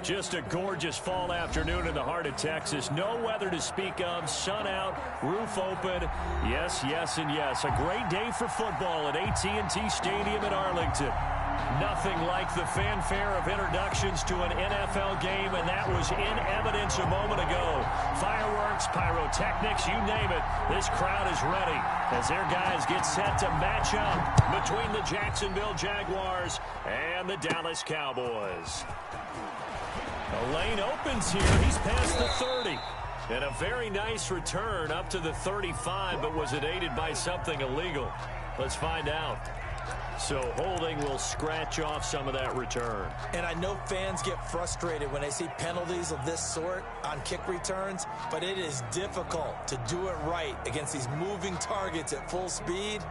Just a gorgeous fall afternoon in the heart of Texas. No weather to speak of. Sun out, roof open. Yes, yes, and yes. A great day for football at AT&T Stadium in Arlington. Nothing like the fanfare of introductions to an NFL game, and that was in evidence a moment ago. Fireworks, pyrotechnics, you name it. This crowd is ready as their guys get set to match up between the Jacksonville Jaguars and the Dallas Cowboys. The lane opens here. He's past the 30. And a very nice return up to the 35, but was it aided by something illegal? Let's find out. So holding will scratch off some of that return. And I know fans get frustrated when they see penalties of this sort on kick returns, but it is difficult to do it right against these moving targets at full speed.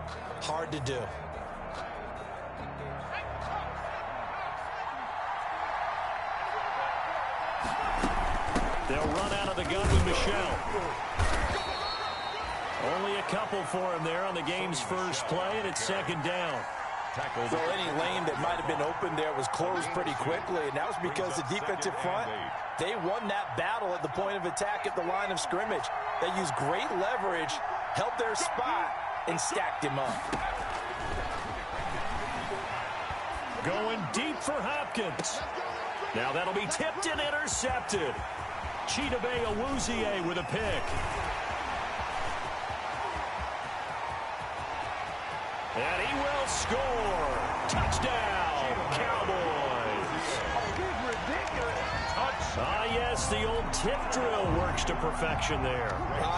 Hard to do. They'll run out of the gun with Michel. Only a couple for him there on the game's first play, and it's second down. So any lane that might have been open there was closed pretty quickly, and that was because the defensive front, they won that battle at the point of attack at the line of scrimmage. They used great leverage, held their spot, and stacked him up. Going deep for Hopkins. Now that'll be tipped and intercepted. Chidobe Awuzie with a pick. And he will score. Touchdown, Cowboys. Yes, the old tip drill works to perfection there.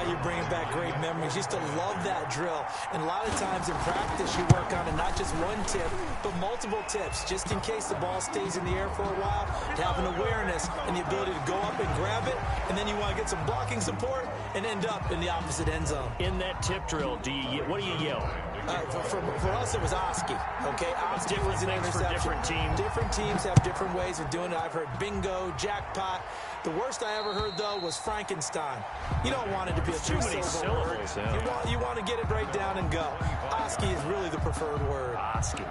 You're bringing back great memories. Used to love that drill. And a lot of times in practice, you work on it, not just one tip, but multiple tips, just in case the ball stays in the air for a while, to have an awareness and the ability to go up and grab it, and then you want to get some blocking support and end up in the opposite end zone. In that tip drill, what do you yell? For us, it was Oski. Okay, Oski was an interception. Different teams. Different teams have different ways of doing it. I've heard bingo, jackpot. The worst I ever heard, though, was Frankenstein. You don't want it to be a three-syllable word. Yeah. You want to get it right down and go. Oski is really the preferred word. Oski.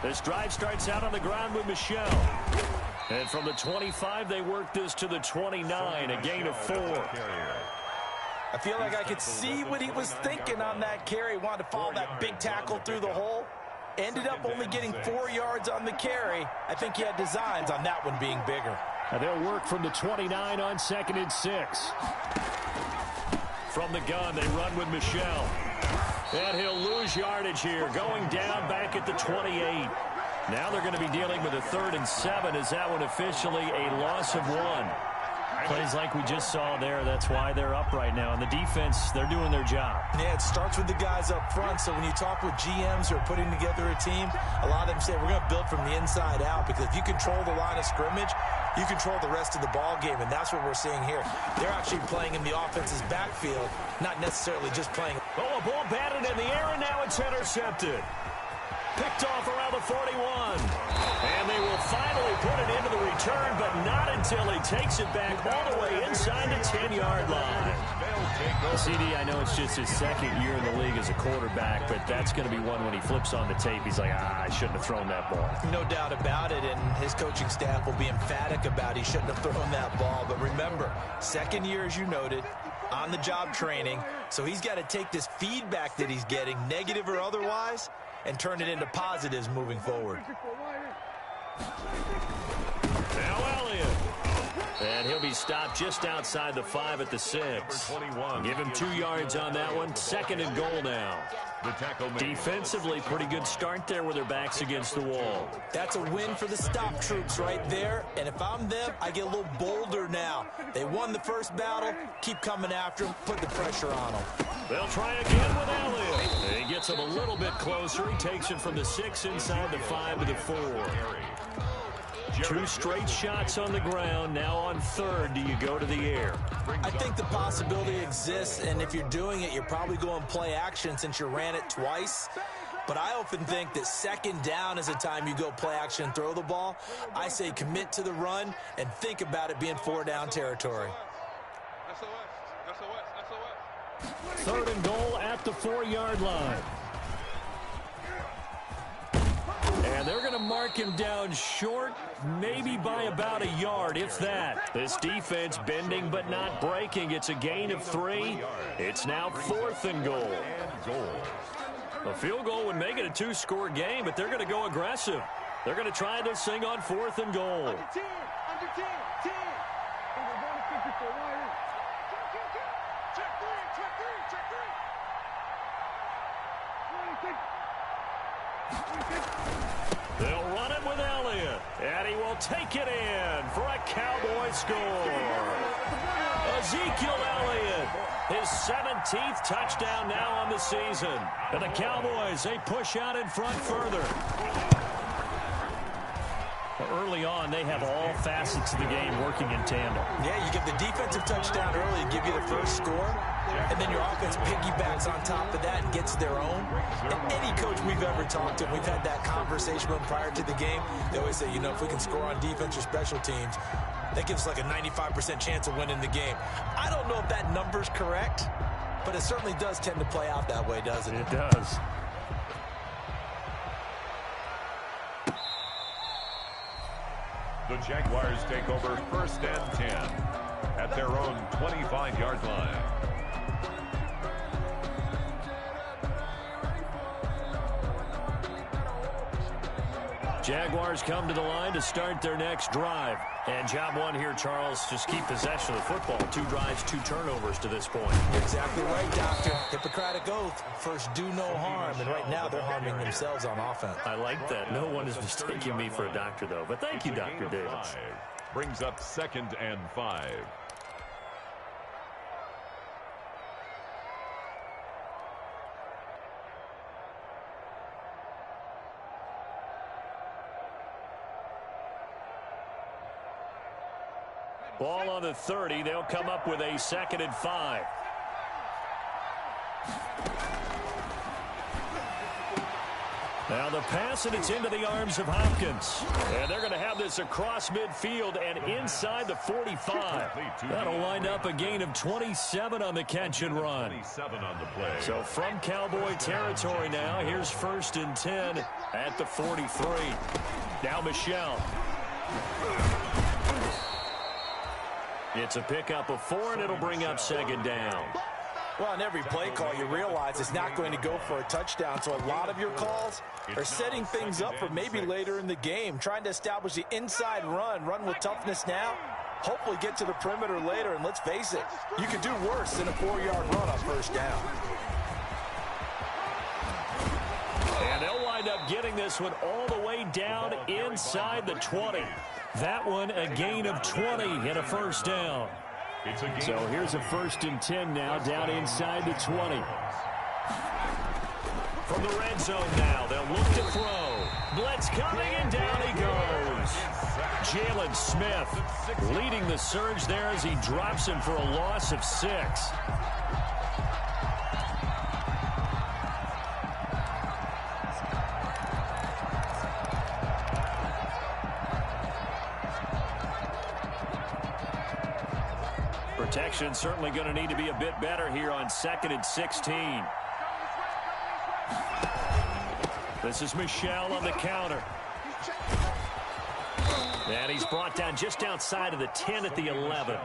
This drive starts out on the ground with Michel. And from the 25, they work this to the 29, a gain of 4. I feel like I could see what he was thinking on that carry. Wanted to follow that big tackle through the hole. Ended up only getting 4 yards on the carry. I think he had designs on that one being bigger. And they'll work from the 29 on 2nd and 6. From the gun, they run with Michel. And he'll lose yardage here, going down back at the 28. Now they're going to be dealing with a 3rd and 7. Is that one officially a loss of 1? Plays like we just saw there. That's why they're up right now. And the defense, they're doing their job. Yeah, it starts with the guys up front. So when you talk with GMs who are putting together a team, a lot of them say we're going to build from the inside out, because if you control the line of scrimmage, you control the rest of the ball game, and that's what we're seeing here. They're actually playing in the offense's backfield, not necessarily just playing. Oh, a ball batted in the air, and now it's intercepted. Picked off around the 41. And they will finally put it into the return, but not until he takes it back all the way inside the 10-yard line. CD, I know it's just his 2nd year in the league as a quarterback, but that's going to be one when he flips on the tape. He's like, I shouldn't have thrown that ball. No doubt about it, and his coaching staff will be emphatic about he shouldn't have thrown that ball. But remember, 2nd year, as you noted, on-the-job training, so he's got to take this feedback that he's getting, negative or otherwise, and turn it into positives moving forward. Now Elliott. And he'll be stopped just outside the 5 at the 6. Give him 2 yards on that one. 2nd and goal now. Defensively, pretty good start there with their backs against the wall. That's a win for the stop troops right there. And if I'm them, I get a little bolder now. They won the first battle. Keep coming after them. Put the pressure on them. They'll try again with Elliott. He gets him a little bit closer. He takes it from the 6 inside the 5 to the 4. 2 straight shots on the ground. Now on 3rd, do you go to the air? I think the possibility exists, and if you're doing it, you're probably going play action since you ran it twice. But I often think that second down is a time you go play action and throw the ball. I say commit to the run and think about it being 4-down territory. Third and goal at the 4-yard line. And they're going to mark him down short, maybe by about a yard, if that. This defense bending but not breaking. It's a gain of 3. It's now 4th and goal. A field goal would make it a 2-score game, but they're going to go aggressive. They're going to try this thing on 4th and goal. They'll run it with Elliott, and he will take it in for a Cowboy score. Ezekiel Elliott, his 17th touchdown now on the season. And the Cowboys, they push out in front further. Early on, they have all facets of the game working in tandem. Yeah, you give the defensive touchdown early to give you the first score, and then your offense piggybacks on top of that and gets their own. And any coach we've ever talked to, we've had that conversation with them prior to the game, they always say, you know, if we can score on defense or special teams, that gives us like a 95% chance of winning the game. I don't know if that number's correct, but it certainly does tend to play out that way, doesn't it? It does. The Jaguars take over 1st and 10 at their own 25-yard line. Jaguars come to the line to start their next drive. And job one here, Charles, just keep possession of the football. 2 drives, 2 turnovers to this point. Exactly right, Doctor. Hippocratic oath. First, do no harm. And right now, they're harming themselves on offense. I like that. No one is mistaking me for a doctor, though. But thank you, Dr. Davis. Brings up 2nd and 5. Ball on the 30. They'll come up with a 2nd and 5. Now the pass, and it's into the arms of Hopkins. And they're going to have this across midfield and inside the 45. That'll wind up a gain of 27 on the catch and run. 27 on the play. So from Cowboy territory now, here's 1st and 10 at the 43. Now Michelle. It's a pickup of 4, and it'll bring up 2nd down. Well, on every play call, you realize it's not going to go for a touchdown, so a lot of your calls are setting things up for maybe later in the game, trying to establish the inside run with toughness now, hopefully get to the perimeter later, and let's face it, you could do worse than a 4-yard run on 1st down. And they'll wind up getting this one all the way down inside the 20. That one a gain of 20 and a 1st down. So here's a 1st and 10 now down inside the 20. From the red zone now, they'll look to throw. Blitz coming, and down he goes. Jalen Smith leading the surge there as he drops him for a loss of 6. Protection certainly going to need to be a bit better here on 2nd and 16. This is Michelle on the counter. And he's brought down just outside of the 10 at the 11.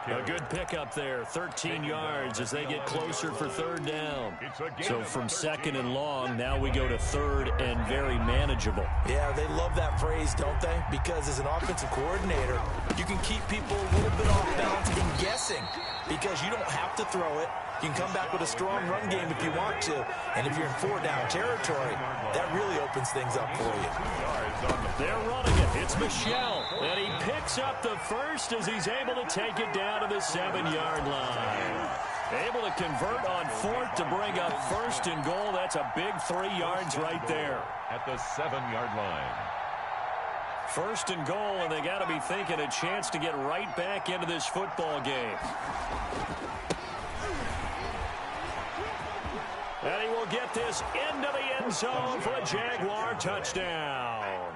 A good pickup there, 13 yards as they get closer for 3rd down. So from 2nd and long, now we go to 3rd and very manageable. Yeah, they love that phrase, don't they? Because as an offensive coordinator, you can keep people a little bit off balance and guessing because you don't have to throw it. You can come back with a strong run game if you want to. And if you're in 4-down territory, that really opens things up for you. They're running it. It's Michelle. And he picks up the 1st as he's able to take it down to the 7-yard line. Able to convert on 4th to bring up 1st and goal. That's a big 3 yards right there. At the 7-yard line. 1st and goal, and they got to be thinking a chance to get right back into this football game. And he will get this into the end zone for a Jaguar touchdown.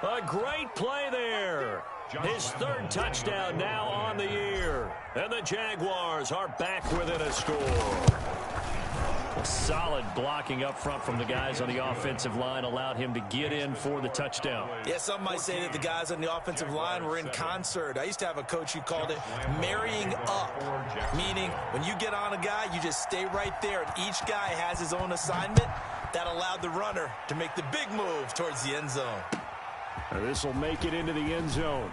A great play there. His third touchdown now on the year. And the Jaguars are back within a score. Solid blocking up front from the guys on the offensive line allowed him to get in for the touchdown. Yeah, some might say that the guys on the offensive line were in concert. I used to have a coach who called it marrying up, meaning when you get on a guy, you just stay right there, and each guy has his own assignment. That allowed the runner to make the big move towards the end zone. This will make it into the end zone.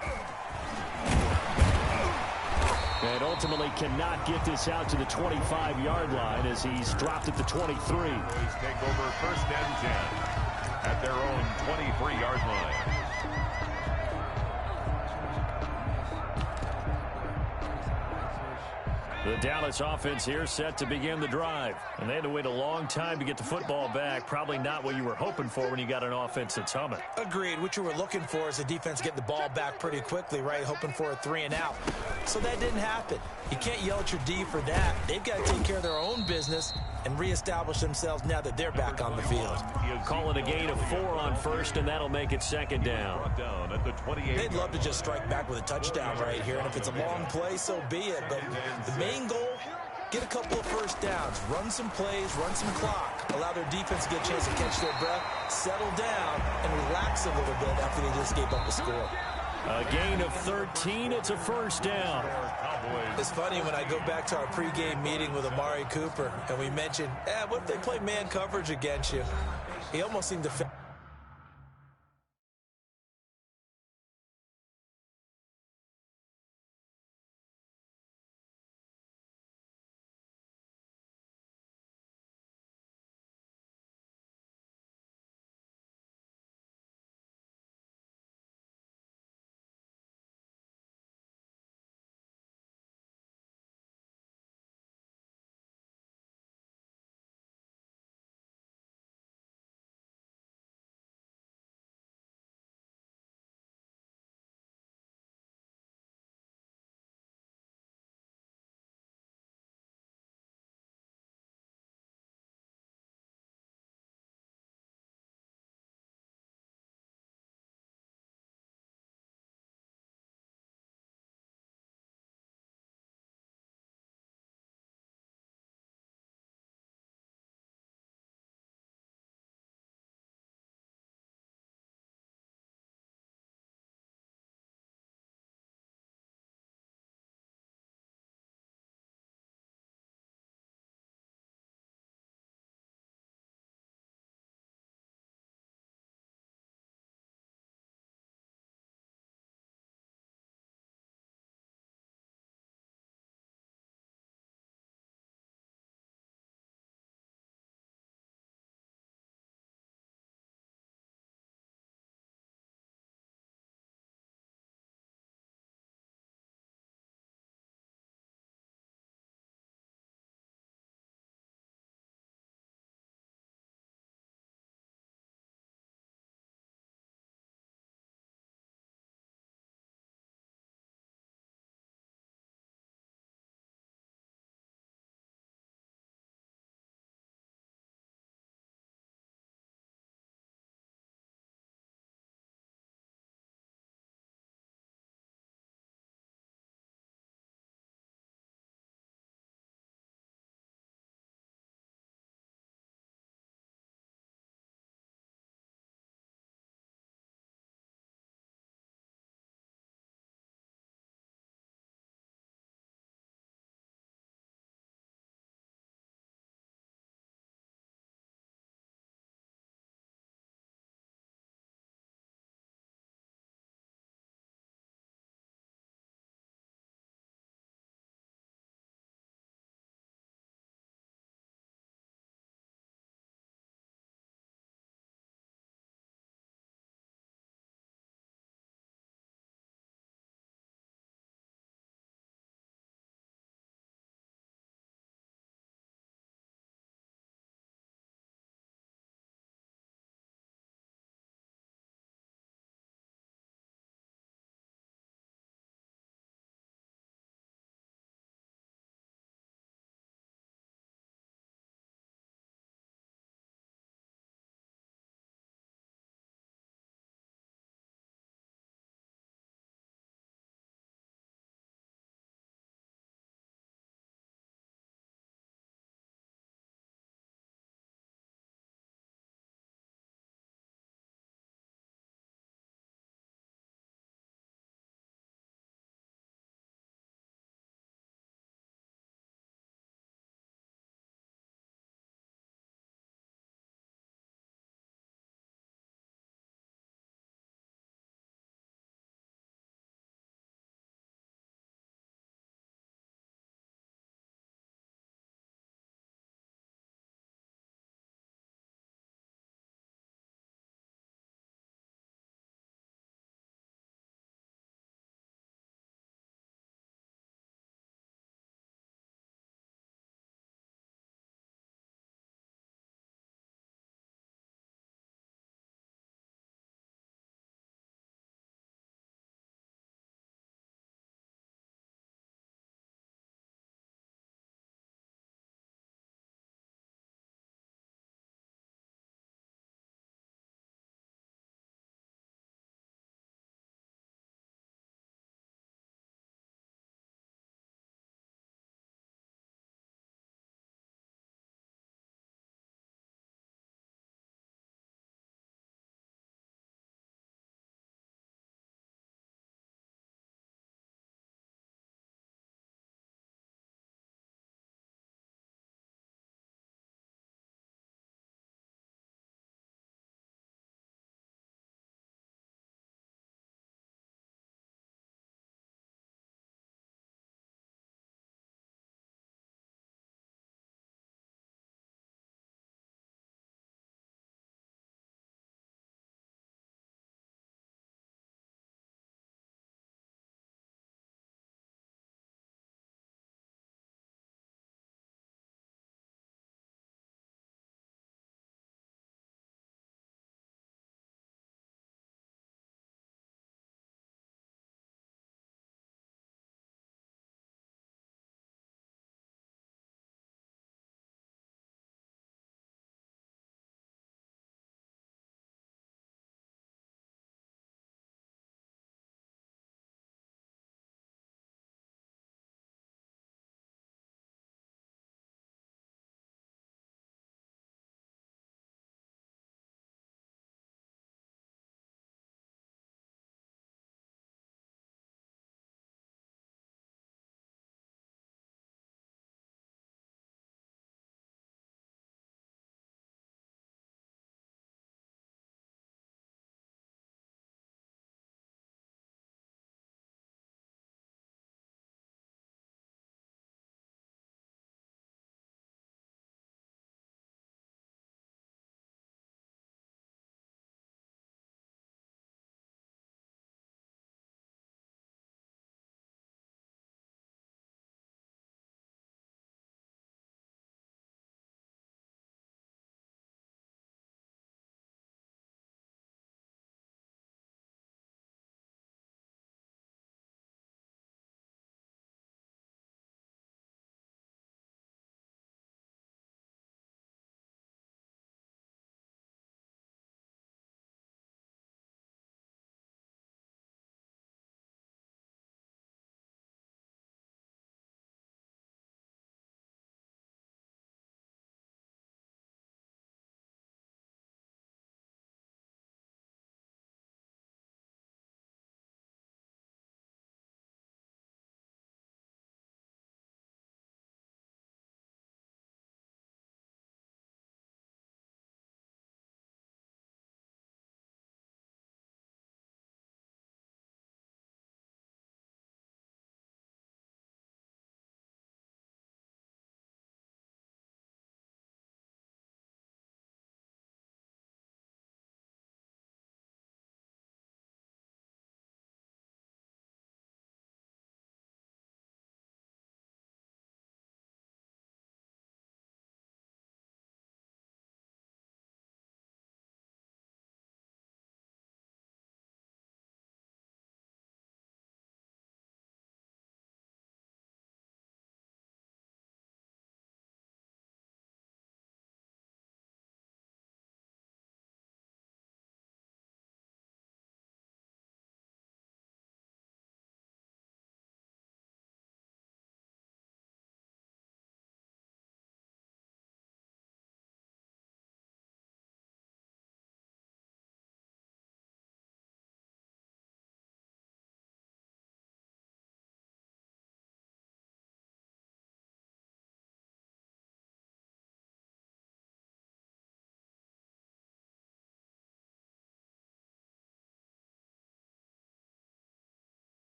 And ultimately cannot get this out to the 25-yard line as he's dropped at the 23. Take over first and 10 at their own 23-yard line. The Dallas offense here set to begin the drive. And they had to wait a long time to get the football back. Probably not what you were hoping for when you got an offense that's humming. Agreed. What you were looking for is the defense getting the ball back pretty quickly, right? Hoping for a 3-and-out. So that didn't happen. You can't yell at your D for that. They've got to take care of their own business and reestablish themselves now that they're back on the field. Calling a gain of 4 on first, and that'll make it second down. They'd love to just strike back with a touchdown right here, and if it's a long play, so be it. But the main goal, get a couple of first downs, run some plays, run some clock, allow their defense to get a chance to catch their breath, settle down, and relax a little bit after they just gave up a score. A gain of 13, it's a first down. It's funny when I go back to our pregame meeting with Amari Cooper, and we mentioned, what if they play man coverage against you? He almost seemed to...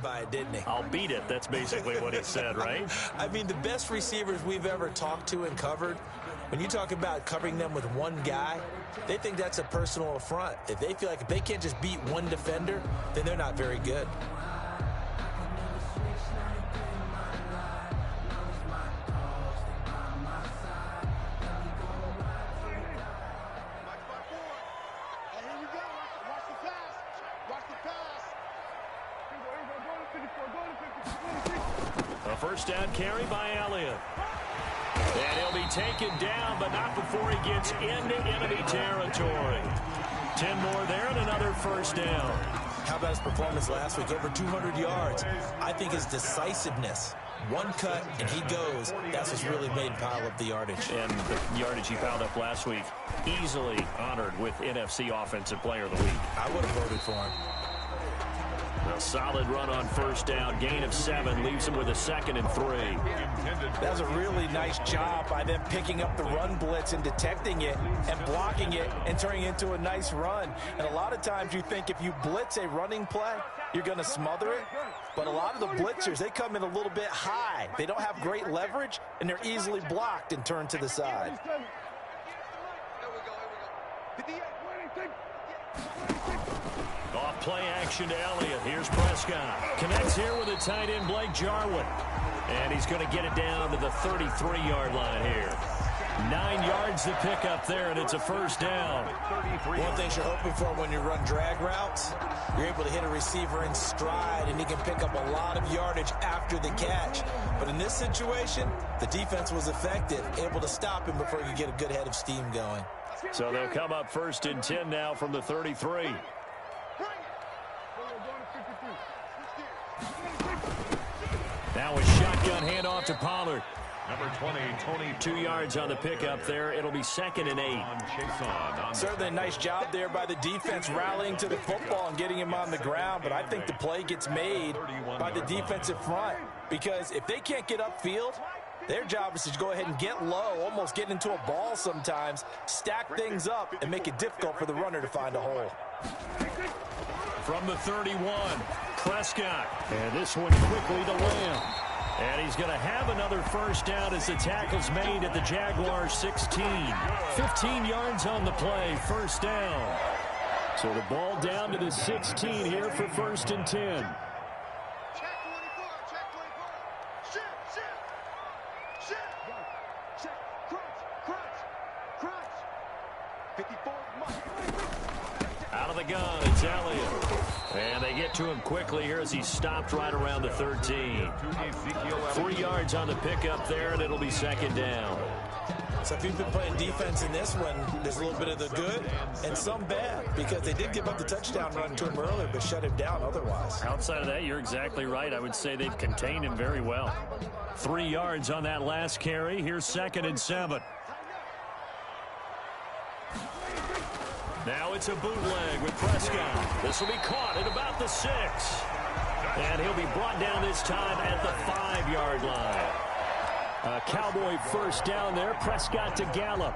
By it, didn't he? I'll beat it. That's basically what he said, right? I mean, the best receivers we've ever talked to and covered, when you talk about covering them with one guy, they think that's a personal affront. If they feel like if they can't just beat one defender, then they're not very good. A first down carry by Elliott. And he'll be taken down, but not before he gets into enemy territory. 10 more there and another first down. How about his performance last week? Over 200 yards. I think his decisiveness. One cut, and he goes. That's what's really made him pile up the yardage. And the yardage he piled up last week, easily honored with NFC Offensive Player of the Week. I would have voted for him. A solid run on first down. Gain of 7 leaves him with a 2nd and 3. That was a really nice job by them picking up the run blitz and detecting it and blocking it and turning it into a nice run. And a lot of times you think if you blitz a running play, you're going to smother it. But a lot of the blitzers, they come in a little bit high. They don't have great leverage, and they're easily blocked and turned to the side. Off play action to Elliott. Here's Prescott. Connects here with a tight end, Blake Jarwin. And he's going to get it down to the 33-yard line here. 9 yards to pick up there, and it's a first down. One thing you're hoping for when you run drag routes, you're able to hit a receiver in stride, and he can pick up a lot of yardage after the catch. But in this situation, the defense was effective, able to stop him before he could get a good head of steam going. So they'll come up 1st and 10 now from the 33. Now a shotgun handoff to Pollard. Number 20, Tony. 2 yards on the pickup there. It'll be 2nd and 8. Certainly a nice job there by the defense rallying to the football and getting him on the ground. But I think the play gets made by the defensive front. Because if they can't get upfield, their job is to go ahead and get low, almost get into a ball sometimes, stack things up, and make it difficult for the runner to find a hole. From the 31, Prescott. And this one quickly to Lamb. And he's going to have another first down as the tackle's made at the Jaguars 16. 15 yards on the play, first down. So the ball down to the 16 here for 1st and 10. Out of the gun, it's Elliott. And they get to him quickly here as he stopped right around the 13. 3 yards on the pickup there, and it'll be 2nd down. So if you've been playing defense in this one, there's a little bit of the good and some bad, because they did give up the touchdown run to him earlier, but shut him down otherwise. Outside of that, you're exactly right. I would say they've contained him very well. 3 yards on that last carry. Here's 2nd and 7. Now it's a bootleg with Prescott. This will be caught at about the 6. And he'll be brought down this time at the 5-yard line. A Cowboy first down there. Prescott to Gallup.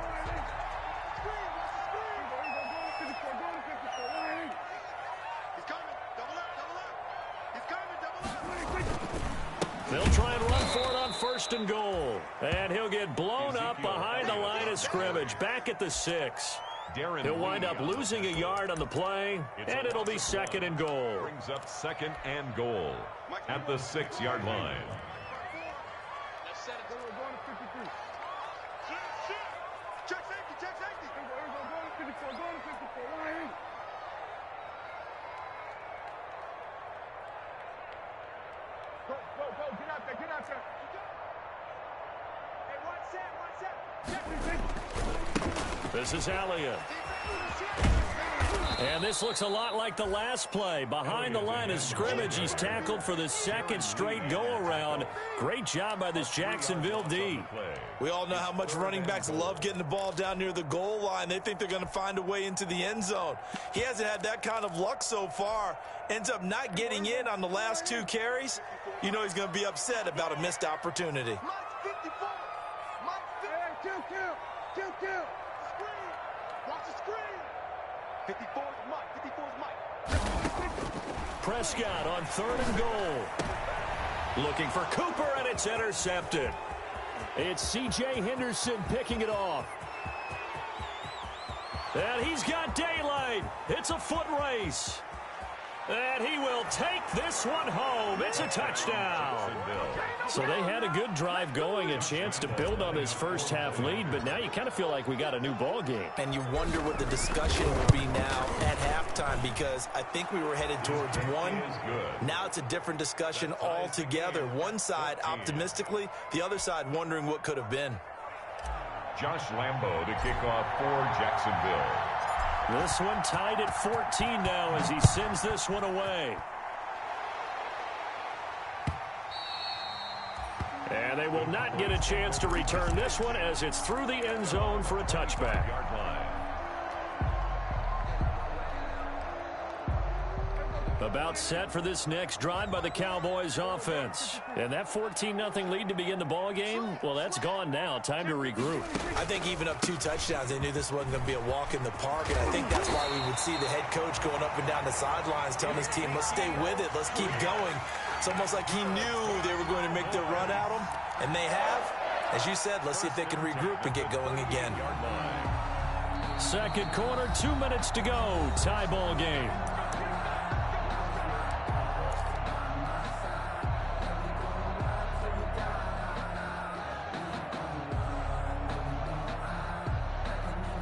They'll try and run for it on 1st and goal. And he'll get blown up behind the line of scrimmage. Back at the 6. He'll wind up losing a yard on the play, and it'll be 2nd and goal. Brings up 2nd and goal at the 6-yard line. This is Elliott. And this looks a lot like the last play. Behind the line of scrimmage, he's tackled for the 2nd straight go-around. Great job by this Jacksonville D. We all know how much running backs love getting the ball down near the goal line. They think they're going to find a way into the end zone. He hasn't had that kind of luck so far. Ends up not getting in on the last 2 carries. You know he's going to be upset about a missed opportunity. Prescott on 3rd and goal. Looking for Cooper, and it's intercepted. It's C.J. Henderson picking it off. And he's got daylight. It's a foot race. And he will take this one home. It's a touchdown. So they had a good drive going, a chance to build on this first half lead, but now you kind of feel like we got a new ball game. And you wonder what the discussion will be now at halftime, because I think we were headed towards one. Now it's a different discussion altogether. One side optimistically, the other side wondering what could have been. Josh Lambo to kick off for Jacksonville. This one tied at 14 now as he sends this one away. And they will not get a chance to return this one as it's through the end zone for a touchback. About set for this next drive by the Cowboys offense. And that 14-0 lead to begin the ball game, well, that's gone now. Time to regroup. I think even up 2 touchdowns, they knew this wasn't going to be a walk in the park, and I think that's why we would see the head coach going up and down the sidelines telling his team, let's stay with it, let's keep going. It's almost like he knew they were going to make their run at him, and they have. As you said, let's see if they can regroup and get going again. Second quarter, 2 minutes to go. Tie ball game.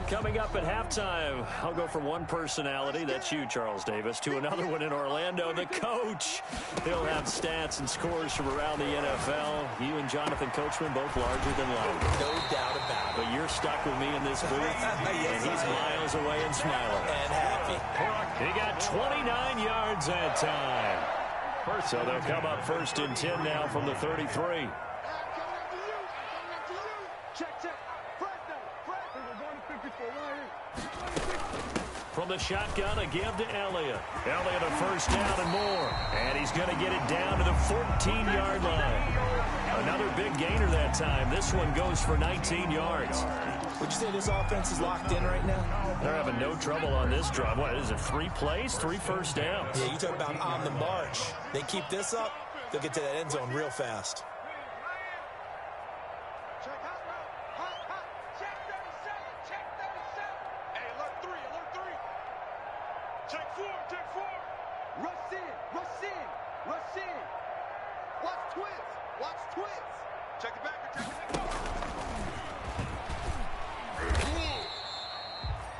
Coming up at halftime, I'll go from one personality, that's you, Charles Davis, to another one in Orlando, the coach. He'll have stats and scores from around the NFL. You and Jonathan Coachman both larger than life. No doubt about it. But you're stuck with me in this booth, and he's miles away and smiling. And happy. He got 29 yards that time. So they'll come up 1st and 10 now from the 33. From the shotgun, a give to Elliott. Elliott a first down and more. And he's going to get it down to the 14-yard line. Another big gainer that time. This one goes for 19 yards. Would you say this offense is locked in right now? They're having no trouble on this drive. What is it, 3 plays, 3 first downs? Yeah, you talk about on the march. They keep this up, they'll get to that end zone real fast.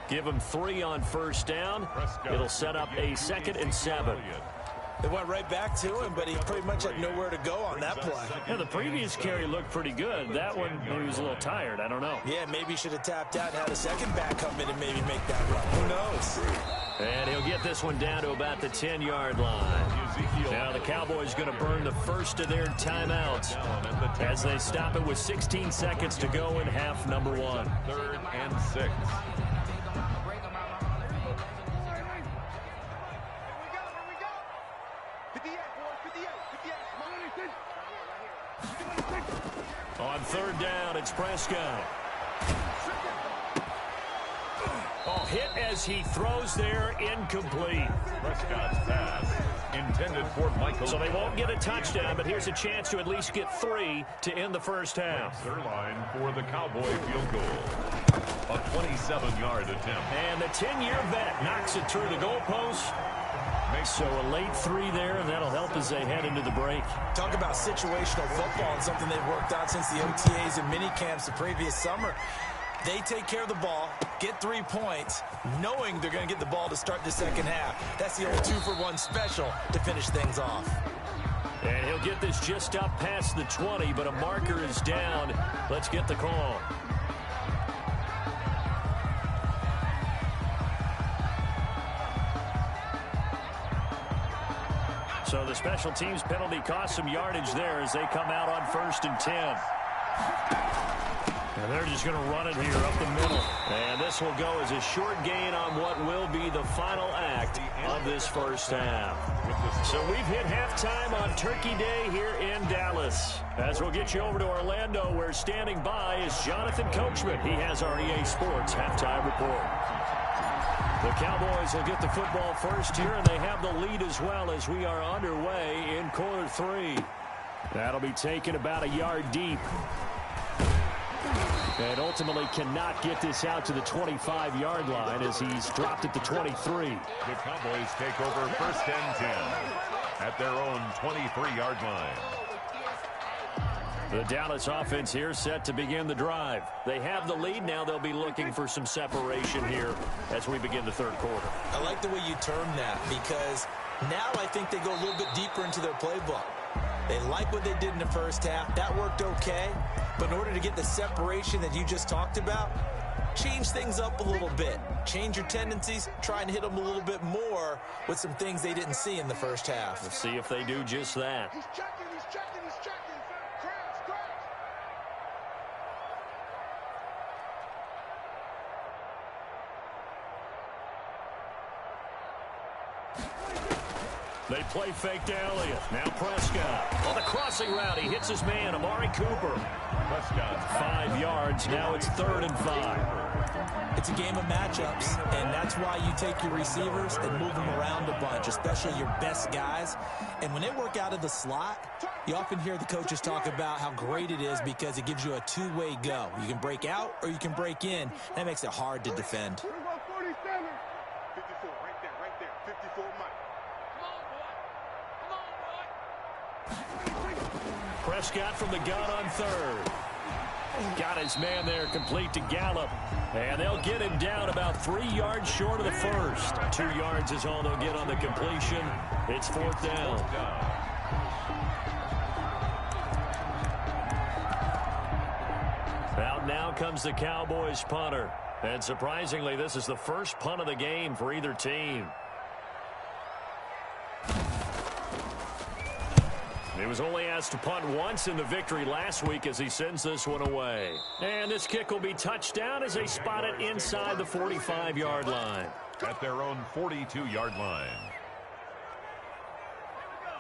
Give him 3 on first down. It'll set up a 2nd and 7. They went right back to him, but he pretty much had nowhere to go on that play. Yeah, the previous carry looked pretty good. That one, maybe he was a little tired. I don't know. Yeah, maybe he should have tapped out and had a second back come in and maybe make that run. Who knows? And he'll get this one down to about the 10-yard line. Now the Cowboys going to burn the first of their timeouts as they stop it with 16 seconds to go in half number 1. 3rd and 6. On 3rd down, it's Prescott. Oh, hit as he throws there, incomplete. Prescott's pass intended for Michael. So they won't get a touchdown, but here's a chance to at least get 3 to end the first half. Their line for the Cowboy field goal. A 27-yard attempt. And the 10-year vet knocks it through the goalpost. So a late 3 there, and that'll help as they head into the break. Talk about situational football and something they've worked on since the OTAs and mini camps the previous summer. They take care of the ball, get 3 points, knowing they're going to get the ball to start the second half. That's the old 2-for-1 special to finish things off. And he'll get this just up past the 20, but a marker is down. Let's get the call. So the special teams penalty cost some yardage there as they come out on 1st and 10. And they're just going to run it here up the middle. And this will go as a short gain on what will be the final act of this first half. So we've hit halftime on Turkey Day here in Dallas. As we'll get you over to Orlando, where standing by is Jonathan Coachman. He has our EA Sports halftime report. The Cowboys will get the football first here, and they have the lead as well as we are underway in quarter 3. That'll be taken about a yard deep. And ultimately cannot get this out to the 25-yard line as he's dropped at the 23. The Cowboys take over first and 10 at their own 23-yard line. The Dallas offense here set to begin the drive. They have the lead. Now they'll be looking for some separation here as we begin the third quarter. I like the way you term that because now I think they go a little bit deeper into their playbook. They like what they did in the first half. That worked okay. But in order to get the separation that you just talked about, change things up a little bit. Change your tendencies. Try and hit them a little bit more with some things they didn't see in the first half. We'll see if they do just that. He's checking, he's checking, he's checking. Crash. They play fake to Elliott. Now Prescott. On the crossing route, he hits his man, Amari Cooper. Prescott 5 yards. Now it's 3rd and 5. It's a game of matchups, and that's why you take your receivers and move them around a bunch, especially your best guys. And when they work out of the slot, you often hear the coaches talk about how great it is because it gives you a two-way go. You can break out or you can break in. That makes it hard to defend. 54, right there. 54, Mike. Prescott from the gun on 3rd. Got his man there complete to Gallup. And they'll get him down about 3 yards short of the first. 2 yards is all they'll get on the completion. It's 4th down. Out now comes the Cowboys punter. And surprisingly, this is the first punt of the game for either team. He was only asked to punt once in the victory last week as he sends this one away. And this kick will be touchdown as they spot it inside the 45-yard line. At their own 42-yard line.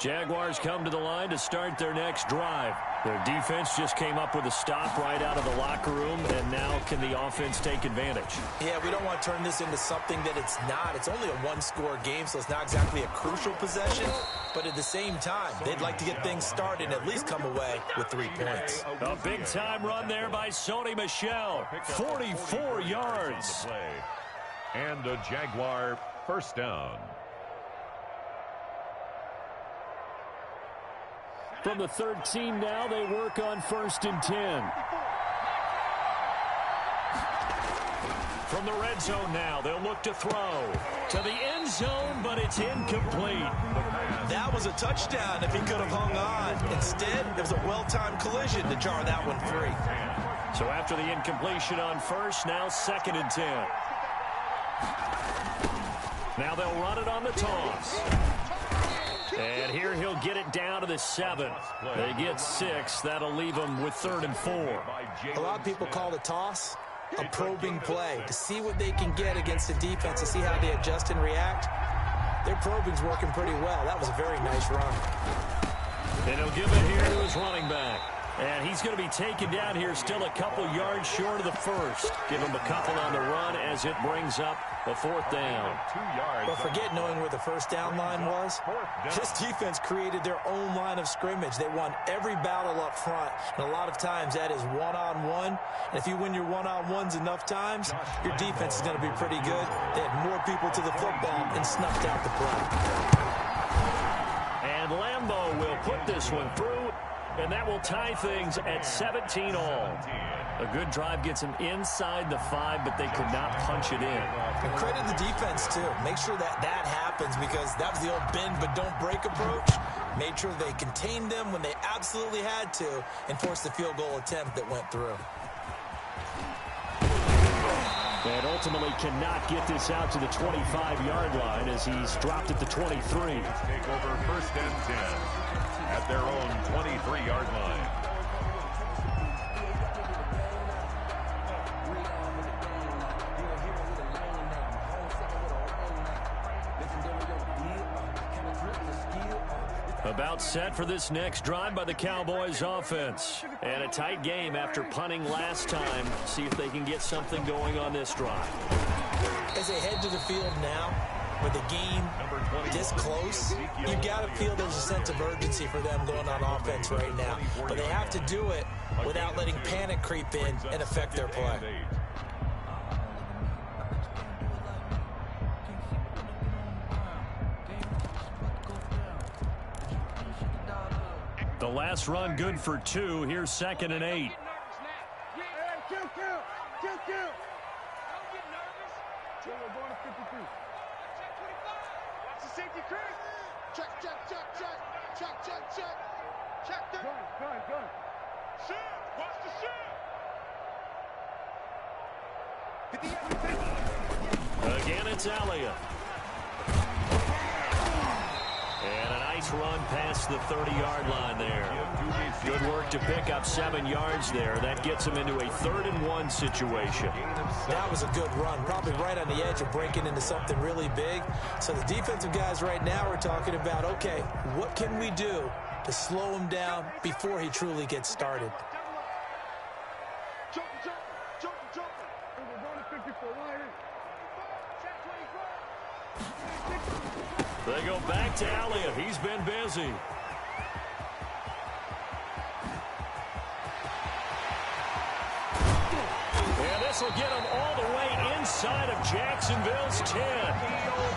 Jaguars come to the line to start their next drive. Their defense just came up with a stop right out of the locker room, and now can the offense take advantage? Yeah, we don't want to turn this into something that it's not. It's only a one-score game, so it's not exactly a crucial possession. But at the same time, they'd like to get things started and at least come away with 3 points. A big-time run there by Sony Michel. 44 yards. And a Jaguar first down. From the 13 now, they work on 1st and 10. From the red zone now, they'll look to throw. To the end zone, but it's incomplete. That was a touchdown if he could have hung on. Instead, it was a well-timed collision to jar that one free. So after the incompletion on 1st, now 2nd and 10. Now they'll run it on the toss. And here he'll get it down to the 7. They get 6. That'll leave them with 3rd and 4. A lot of people call the toss a probing play to see what they can get against the defense, to see how they adjust and react. Their probing's working pretty well. That was a very nice run. And he'll give it here to his running back. And he's going to be taken down here still a couple yards short of the first. Give him a couple on the run as it brings up the 4th down. 2 yards. But forget knowing where the first down line was. This defense created their own line of scrimmage. They won every battle up front. And a lot of times that is one-on-one. And if you win your one-on-ones enough times, your defense is going to be pretty good. They had more people to the football and snuffed out the play. And Lambeau will put this one through. And that will tie things at 17 all. A good drive gets them inside the 5, but they could not punch it in. And credit the defense, too. Make sure that that happens because that was the old bend but don't break approach. Made sure they contained them when they absolutely had to and forced the field goal attempt that went through. And ultimately cannot get this out to the 25-yard line as he's dropped at the 23. Take over 1st and 10 at their own 23-yard line. About set for this next drive by the Cowboys offense. And a tight game after punting last time. See if they can get something going on this drive. As As they head to the field now, with the game this close, you got to feel there's a sense of urgency for them going on offense right now. But they have to do it without letting panic creep in and affect their play. The last run good for 2. Here's 2nd and 8. Again, it's Elliott. And a nice run past the 30-yard line there. Good work to pick up 7 yards there. That gets him into a 3rd and 1 situation. That was a good run, probably right on the edge of breaking into something really big. So the defensive guys right now are talking about, okay, what can we do to slow him down before he truly gets started? They go back to Elliott. He's been busy. And this will get him all the way inside of Jacksonville's 10.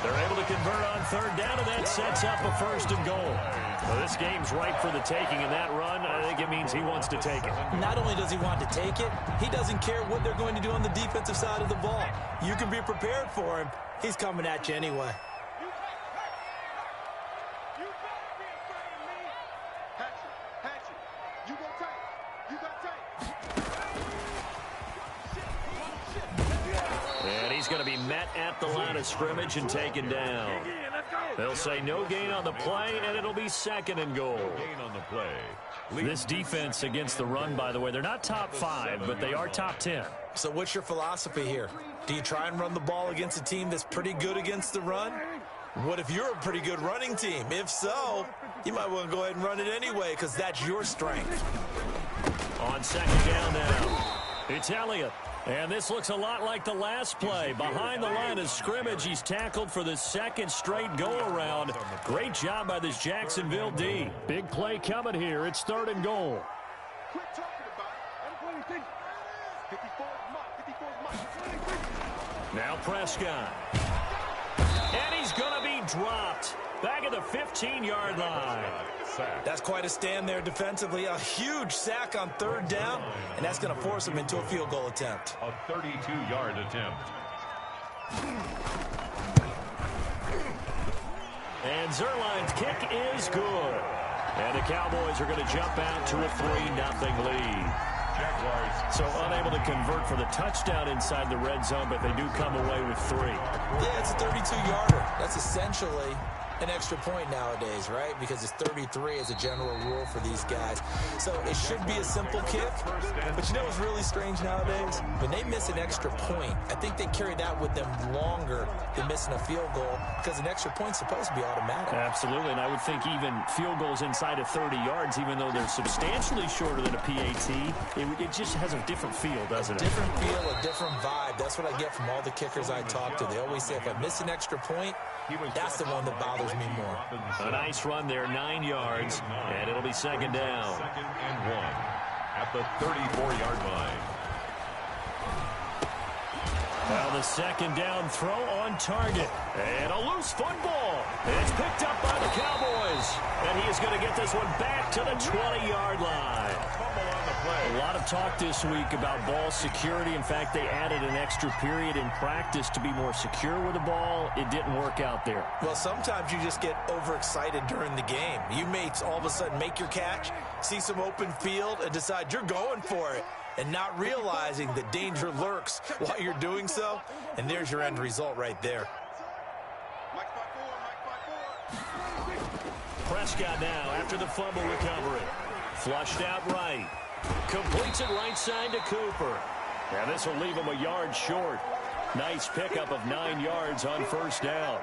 They're able to convert on 3rd down, and that sets up a 1st and goal. Well, this game's ripe for the taking, and that run, I think it means he wants to take it. Not only does he want to take it, he doesn't care what they're going to do on the defensive side of the ball. You can be prepared for him. He's coming at you anyway. He's going to be met at the line of scrimmage and taken down. They'll say no gain on the play, and it'll be 2nd and goal. Gain on the play. This defense against the run, by the way, they're not top 5, but they are top 10. So what's your philosophy here? Do you try and run the ball against a team that's pretty good against the run? What if you're a pretty good running team? If so, you might want to go ahead and run it anyway because that's your strength. On 2nd down now, it's Elliott. And this looks a lot like the last play. Behind the line of scrimmage, he's tackled for the 2nd straight go-around. Great job by this Jacksonville D. Big play coming here. It's 3rd and goal. Now Prescott. And he's going to be dropped. Back at the 15-yard line. That's quite a stand there defensively. A huge sack on 3rd down, and that's going to force him into a field goal attempt. A 32-yard attempt. And Zerline's kick is good. And the Cowboys are going to jump out to a 3-0 lead. Jaguars. So unable to convert for the touchdown inside the red zone, but they do come away with 3. Yeah, it's a 32-yarder. That's essentially an extra point nowadays, right? Because it's 33 as a general rule for these guys. So it should be a simple kick. But you know what's really strange nowadays? When they miss an extra point, I think they carry that with them longer than missing a field goal because an extra point's supposed to be automatic. Absolutely, and I would think even field goals inside of 30 yards, even though they're substantially shorter than a PAT, it just has a different feel, doesn't it? Different feel, a different vibe. That's what I get from all the kickers I talk to. They always say if I miss an extra point, that's the one that bothers me more. A nice run there, 9 yards, and it'll be 2nd down. 2nd and 1 at the 34-yard line. Well, the 2nd down throw on target. And a loose football. It's picked up by the Cowboys. And he is going to get this one back to the 20-yard line. A lot of talk this week about ball security. In fact, they added an extra period in practice to be more secure with the ball. It didn't work out there. Well, sometimes you just get overexcited during the game. You may all of a sudden make your catch, see some open field, and decide you're going for it, and not realizing the danger lurks while you're doing so. And there's your end result right there. Prescott now after the fumble recovery. Flushed out right. Completes it right side to Cooper. Now this will leave him a yard short. Nice pickup of 9 yards on 1st down.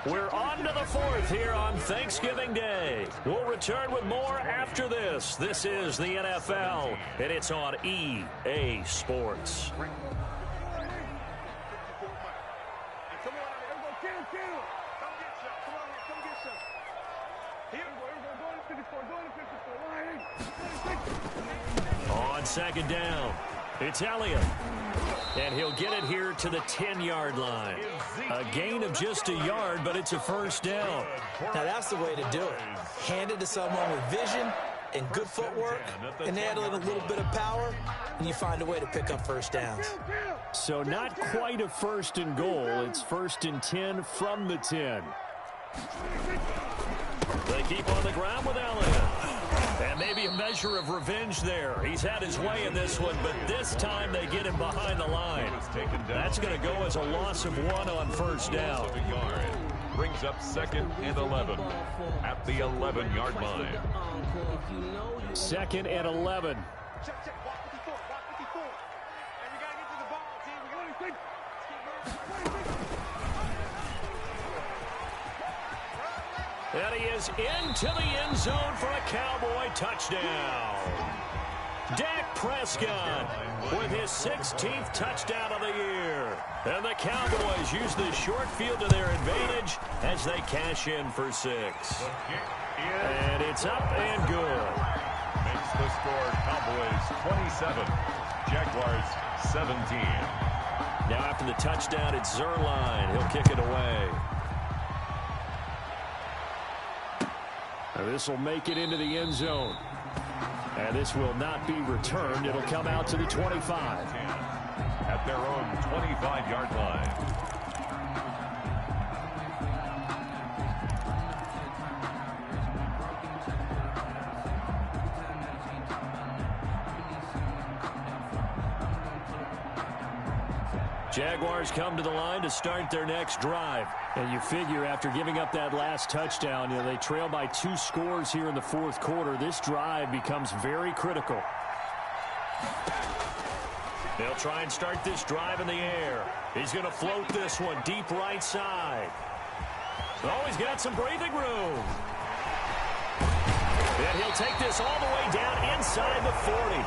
We're on to the fourth here on Thanksgiving Day. We'll return with more after this. This is the NFL, and it's on EA Sports. On second down, it's Elliott. And he'll get it here to the 10-yard line. A gain of just a yard, but it's a first down. Now that's the way to do it. Hand it to someone with vision and good footwork, and add a little bit of power, and you find a way to pick up first downs. So not quite a first and goal. It's first and 10 from the 10. They keep on the ground with Elliott. And maybe a measure of revenge there. He's had his way in this one, but this time they get him behind the line. That's going to go as a loss of 1 on first down. Brings up second and 11 at the 11-yard line. Second and 11. And he is into the end zone for a Cowboy touchdown. Dak Prescott with his 16th touchdown of the year. And the Cowboys use the short field to their advantage as they cash in for 6. And it's up and good. Makes the score Cowboys 27, Jaguars 17. Now after the touchdown, it's Zerline. He'll kick it away. This will make it into the end zone. And this will not be returned. It'll come out to the 25. At their own 25-yard line. Jaguars come to the line to start their next drive. And you figure after giving up that last touchdown, they trail by 2 scores here in the fourth quarter. This drive becomes very critical. They'll try and start this drive in the air. He's going to float this one deep right side. Oh, he's got some breathing room. And he'll take this all the way down inside the 40.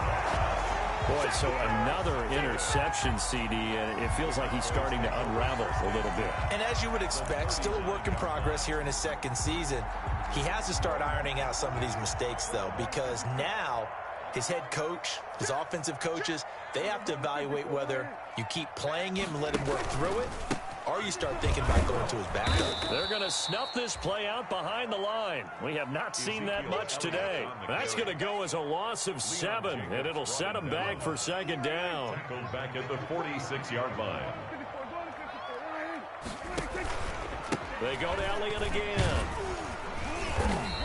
Boy, so another interception, CD. It feels like he's starting to unravel a little bit. And as you would expect, still a work in progress here in his second season. He has to start ironing out some of these mistakes, though, because now his head coach, his offensive coaches, they have to evaluate whether you keep playing him and let him work through it, or you start thinking about going to his backup. They're going to snuff this play out behind the line. We have not seen that much today. That's going to go as a loss of 7, and it'll set them back for second down. Tackled back at the 46-yard line. They go to Elliott again.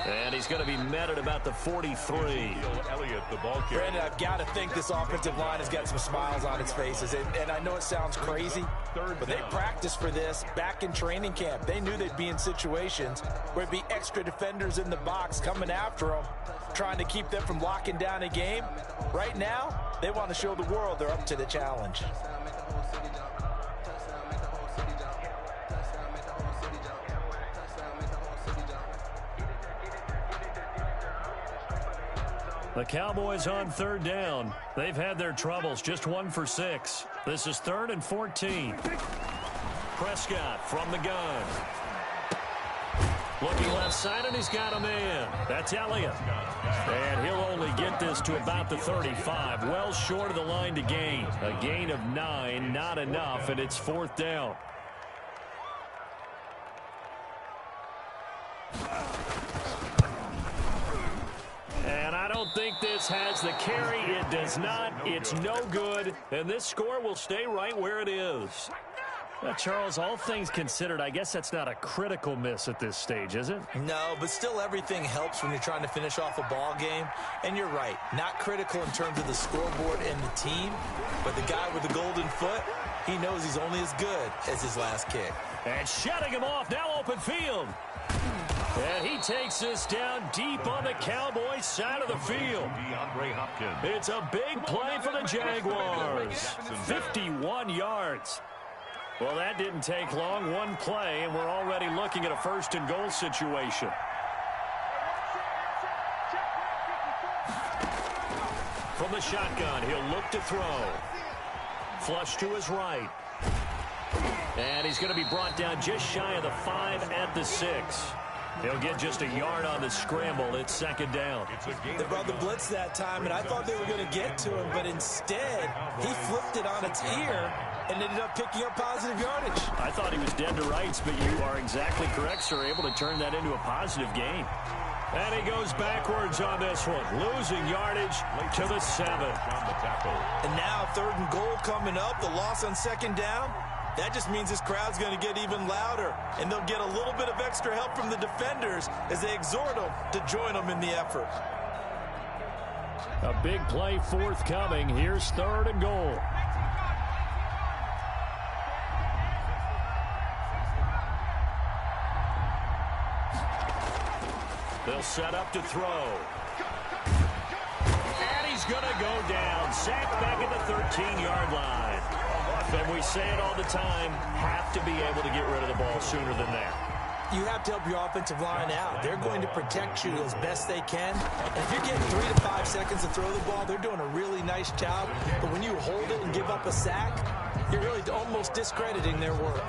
And he's going to be met at about the 43. Elliott, the ball carrier. Brandon, I've got to think this offensive line has got some smiles on its faces. And I know it sounds crazy, but they practiced for this back in training camp. They knew they'd be in situations where it'd be extra defenders in the box coming after them, trying to keep them from locking down a game. Right now, they want to show the world they're up to the challenge. The Cowboys on third down. They've had their troubles, just 1 for 6. This is 3rd and 14. Prescott from the gun. Looking left side, and he's got a man. That's Elliott. And he'll only get this to about the 35. Well short of the line to gain. A gain of 9, not enough, and it's 4th down. And I don't think this has the carry. It does not. It's no good. And this score will stay right where it is. Well, Charles, all things considered, I guess that's not a critical miss at this stage, is it? No, but still everything helps when you're trying to finish off a ball game. And you're right, not critical in terms of the scoreboard and the team. But the guy with the golden foot, he knows he's only as good as his last kick. And shutting him off, now open field. And he takes this down deep on the Cowboys' side of the field. It's a big play for the Jaguars. 51 yards. Well, that didn't take long. One play, and we're already looking at a first-and-goal situation. From the shotgun, he'll look to throw. Flush to his right. And he's going to be brought down just shy of the 5 at the 6. He'll get just a yard on the scramble. It's second down. They brought the blitz that time, and I thought they were going to get to him, but instead, he flipped it on its ear and ended up picking up positive yardage. I thought he was dead to rights, but you are exactly correct, sir. Able to turn that into a positive gain. And he goes backwards on this one, losing yardage to the 7. And now 3rd and goal coming up, the loss on second down. That just means this crowd's going to get even louder, and they'll get a little bit of extra help from the defenders as they exhort them to join them in the effort. A big play forthcoming. Here's 3rd and goal. They'll set up to throw. And he's going to go down. Sacked back at the 13-yard line. And we say it all the time, have to be able to get rid of the ball sooner than that. You have to help your offensive line out. They're going to protect you as best they can. And if you're getting 3 to 5 seconds to throw the ball, they're doing a really nice job. But when you hold it and give up a sack, you're really almost discrediting their work.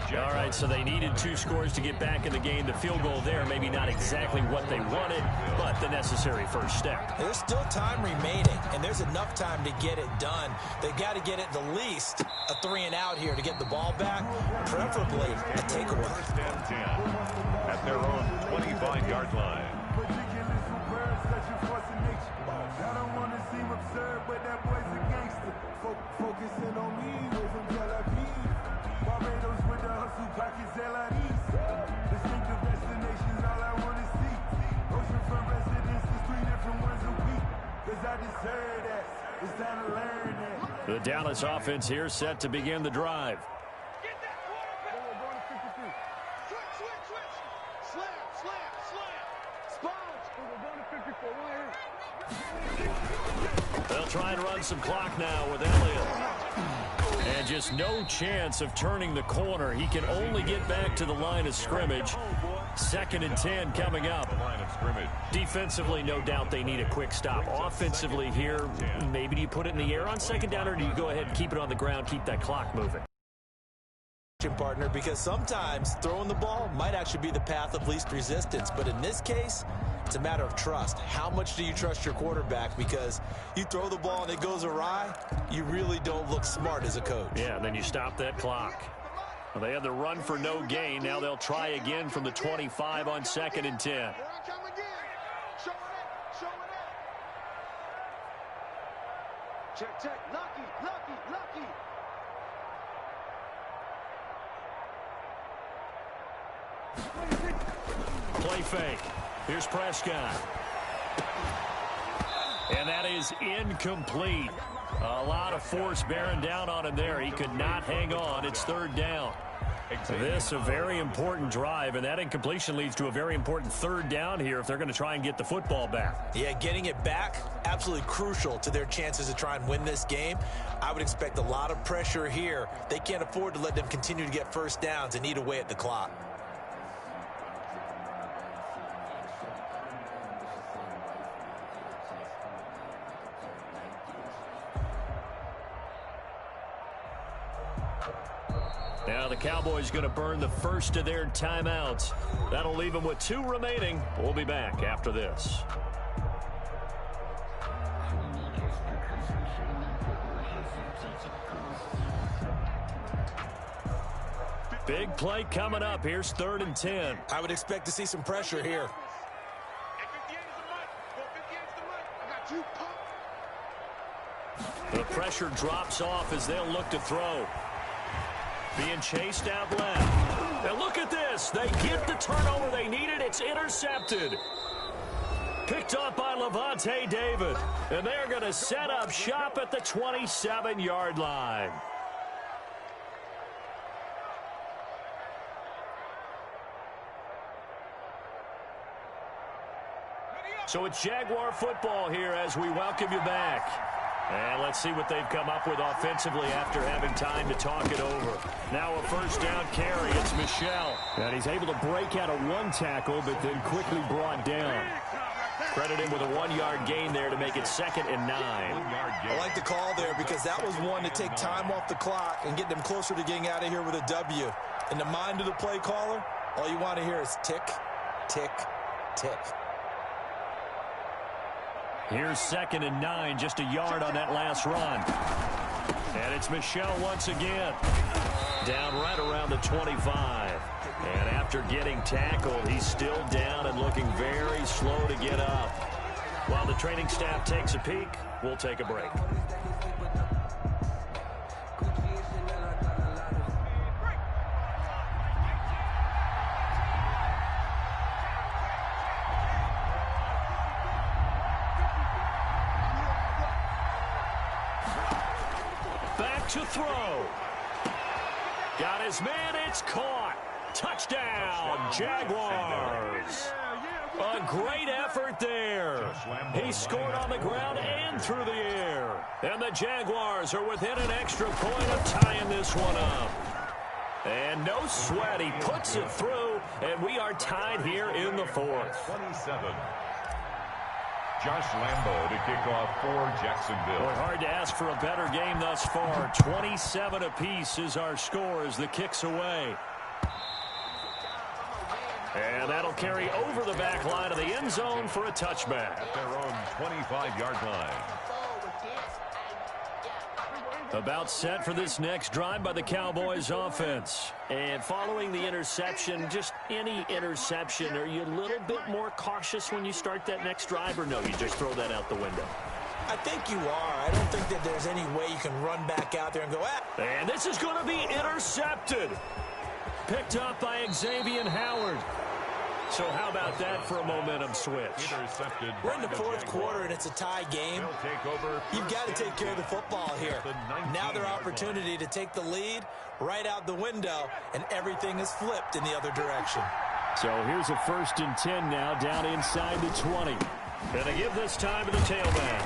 All right, so they needed 2 scores to get back in the game. The field goal there, maybe not exactly what they wanted, but the necessary first step. There's still time remaining, and there's enough time to get it done. They've got to get it the least a 3 and out here to get the ball back, preferably a takeaway. First and 10 at their own 25-yard line. I don't want to seem absurd, but that boy's a gangster. Focusing on me, with some Tel Aviv. Barbados with the hustle pockets, LIDs. Distinctive destinations, all I want to see. Oceanfront residences, 3 different ones a week. Cause I deserve that. It's time to learn that. The Dallas offense here set to begin the drive. Get that quarterback. Switch. Slam. Sponge. We're going to 54 right here. They'll try and run some clock now with Elliott. And just no chance of turning the corner. He can only get back to the line of scrimmage. 2nd and 10 coming up. Defensively, no doubt they need a quick stop. Offensively here, maybe do you put it in the air on second down, or do you go ahead and keep it on the ground, keep that clock moving? Partner, because sometimes throwing the ball might actually be the path of least resistance, but in this case, it's a matter of trust. How much do you trust your quarterback? Because you throw the ball and it goes awry, you really don't look smart as a coach. Yeah, and then you stop that clock. Well, they had the run for no gain. Now they'll try again from the 25 on 2nd and 10. Here I come again. Show it up. Check. Lucky. Play fake. Here's Prescott. And that is incomplete. A lot of force bearing down on him there. He could not hang on. It's 3rd down. This a very important drive, and that incompletion leads to a very important 3rd down here if they're going to try and get the football back. Yeah, getting it back, absolutely crucial to their chances to try and win this game. I would expect a lot of pressure here. They can't afford to let them continue to get first downs and eat away at the clock. Now the Cowboys going to burn the first of their timeouts. That'll leave them with 2 remaining. We'll be back after this. Big play coming up. Here's 3rd and 10. I would expect to see some pressure here. The pressure drops off as they'll look to throw. Being chased out left. And look at this. They get the turnover they needed. It's intercepted. Picked up by Levante David. And they're going to set up shop at the 27-yard line. So it's Jaguar football here as we welcome you back. And let's see what they've come up with offensively after having time to talk it over. Now a first down carry. It's Michel. And he's able to break out of one tackle, but then quickly brought down. Credit him with a 1-yard gain there to make it 2nd and 9. I like the call there because that was one to take time off the clock and get them closer to getting out of here with a W. In the mind of the play caller, all you want to hear is tick, tick, tick. Here's 2nd and 9, just a yard on that last run. And it's Michel once again. Down right around the 25. And after getting tackled, he's still down and looking very slow to get up. While the training staff takes a peek, we'll take a break. To throw. Got his man, it's caught. Touchdown, Jaguars. A great effort there. He scored on the ground and through the air. And the Jaguars are within an extra point of tying this one up. And no sweat, he puts it through, and we are tied here in the 4th. 27. Josh Lambo to kick off for Jacksonville. Boy, hard to ask for a better game thus far. 27 apiece is our score as the kick's away. And that'll carry over the back line of the end zone for a touchback. At their own 25-yard line. About set for this next drive by the Cowboys offense. And following the interception, just any interception, are you a little bit more cautious when you start that next drive, or no, you just throw that out the window? I think you are. I don't think that there's any way you can run back out there and go, ah. And this is going to be intercepted. Picked up by Xavier Howard. So how about that for a momentum switch? Intercepted. We're in the 4th quarter, and it's a tie game. You've got to take care of the football here. Now their opportunity to take the lead right out the window, and everything is flipped in the other direction. So here's a 1st and 10 now, down inside the 20. Gonna give this time to the tailback.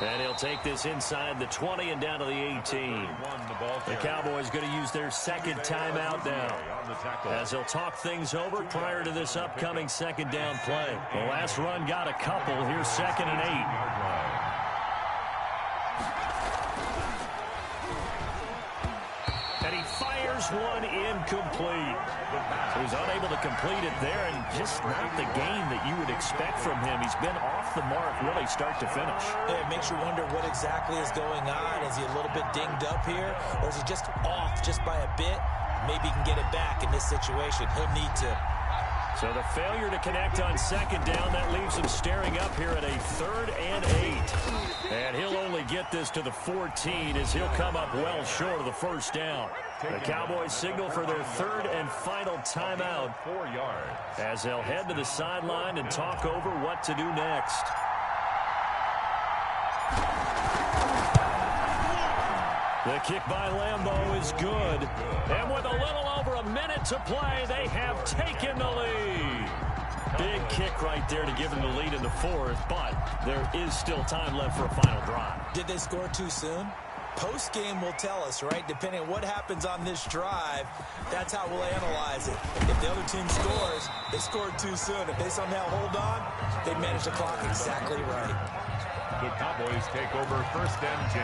And he'll take this inside the 20 and down to the 18. The Cowboys going to use their 2nd timeout now, as they'll talk things over prior to this upcoming 2nd down play. The last run got a couple. Here's 2nd and 8. And he fires one incomplete. So he's unable to complete it there, and just not the game that you would expect from him. He's been off the mark really start to finish. Yeah, it makes you wonder what exactly is going on. Is he a little bit dinged up here, or is he just off just by a bit? Maybe he can get it back in this situation. He'll need to. So the failure to connect on 2nd down, that leaves him staring up here at a 3rd and 8. And he'll only get this to the 14 as he'll come up well short of the 1st down. The Cowboys signal for their 3rd and final timeout 4 yards. as they'll head to the sideline and talk over what to do next. The kick by Lambo is good. And with a little over a minute to play, they have taken the lead. Big kick right there to give them the lead in the 4th, but there is still time left for a final drive. Did they score too soon? Post-game will tell us, right? Depending on what happens on this drive, that's how we'll analyze it. If the other team scores, they scored too soon. If they somehow hold on, they manage the clock exactly right. The Cowboys take over 1st and 10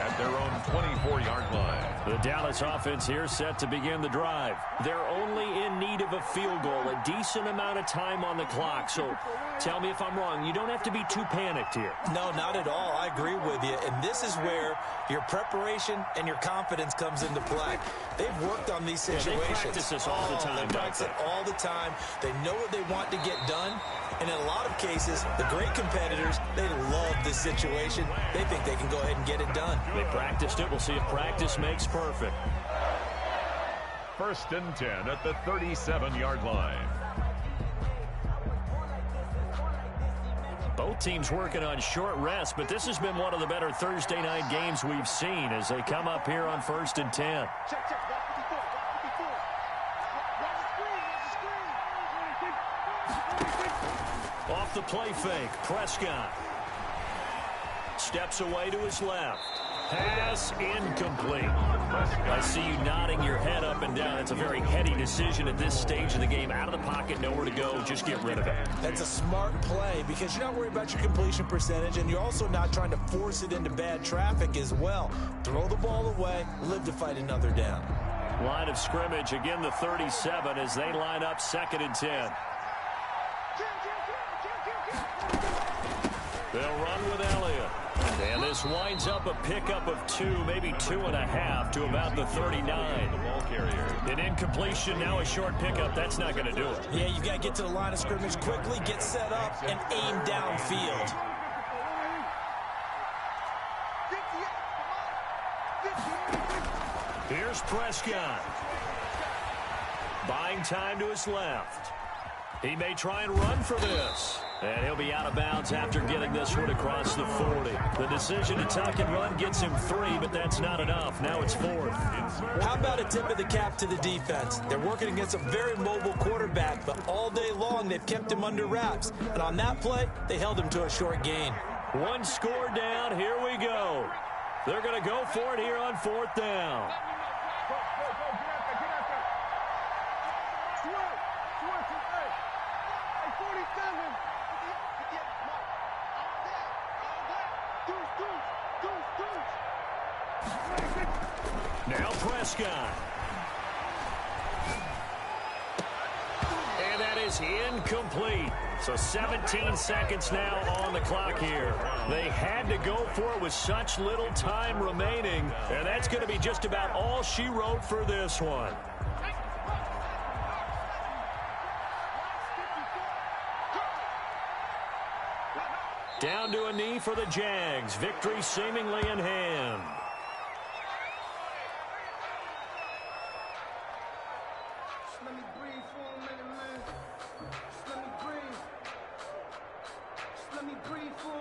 at their own 24-yard line. The Dallas offense here set to begin the drive. They're only in need of a field goal, a decent amount of time on the clock. So tell me if I'm wrong. You don't have to be too panicked here. No, not at all. I agree with you. And this is where your preparation and your confidence comes into play. They've worked on these situations. They practice this all the time. They practice it all the time. They know what they want to get done. And in a lot of cases, the great competitors, they love this situation. They think they can go ahead and get it done. They practiced it. We'll see if practice makes perfect. 1st and 10 at the 37-yard line. Both teams working on short rest, but this has been one of the better Thursday night games we've seen as they come up here on 1st and 10. Off the play fake, Prescott. Steps away to his left. Pass incomplete. I see you nodding your head up and down. It's a very heady decision at this stage of the game. Out of the pocket, nowhere to go. Just get rid of it. That's a smart play because you're not worried about your completion percentage, and you're also not trying to force it into bad traffic as well. Throw the ball away, live to fight another down. Line of scrimmage, again the 37 as they line up 2nd and 10. They'll run with Elliott. And this winds up a pickup of 2, maybe 2.5 to about the 39. The ball carrier. An incompletion, now a short pickup. That's not going to do it. Yeah, you've got to get to the line of scrimmage quickly, get set up, and aim downfield. Here's Prescott. Buying time to his left. He may try and run for this. And he'll be out of bounds after getting this one across the 40. The decision to tuck and run gets him 3, but that's not enough. Now it's 4th. How about a tip of the cap to the defense? They're working against a very mobile quarterback, but all day long they've kept him under wraps. And on that play, they held him to a short gain. 1 score down. Here we go. They're going to go for it here on 4th down. Now Prescott. And that is incomplete. So 17 seconds now on the clock here. They had to go for it with such little time remaining. And that's going to be just about all she wrote for this one. Down to a knee for the Jags. Victory seemingly in hand. Let me breathe for a minute, man. Just let me breathe. Just let me breathe for